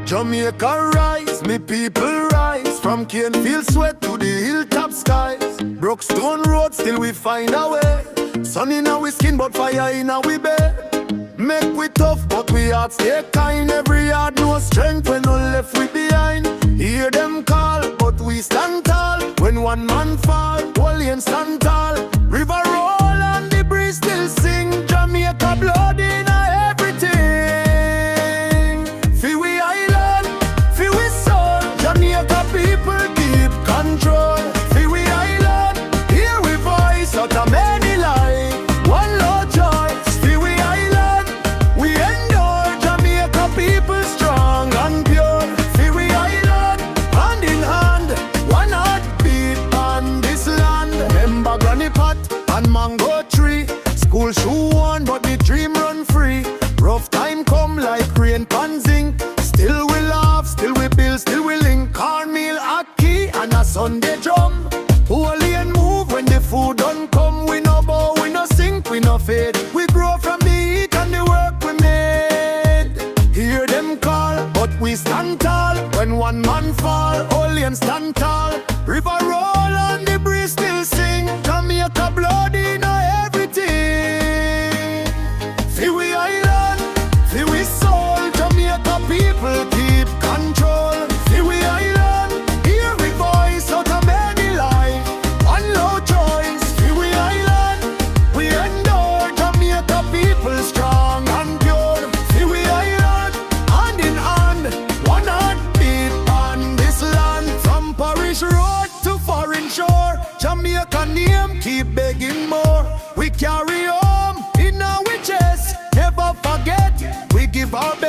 Jamaica rise, me people rise. From Canefield sweat to the hilltop skies. Brookstone road, still we find our way. Sun in our skin, but fire in our bed. Make we tough, but we heart stay kind. Every yard no strength when no left we behind. Hear them call, but we stand tall. When one man fall, holy and stand tall. River roll and the breeze still sing. Jamaica blood in everything. Feel we island, feel we soul. Jamaica people keep control. Feel we island, hear we voice out of many life. One Lord joy. Feel we island, we endure. Jamaica people strong and pure. Feel we island, hand in hand, one heartbeat on this land. Remember Granny Pot and Mango Tree. School shoe on, but the dream run free. Rough time come like rain pan zinc. Still we laugh, still we build, still we link. Cornmeal, ackee, and a Sunday drum. Holy and move when the food don't come. We no bow, we no sink, we no fade. We grow from the heat and the work we made. Hear them call, but we stand tall. When one man fall, holy and stand tall. River roll and the breeze still sing. Jamaica blood in everything. Feel we island, feel we soul. Jamaica people keep control. Feel we island, hear we voice out of many life. One low choice. Feel we island, we endure. Jamaica people strong and pure. Feel we island, hand in hand, one heartbeat on this land. From parish road to foreign shore, Jamaica name keep begging more. We carry home in our chest, never forget. We give our best.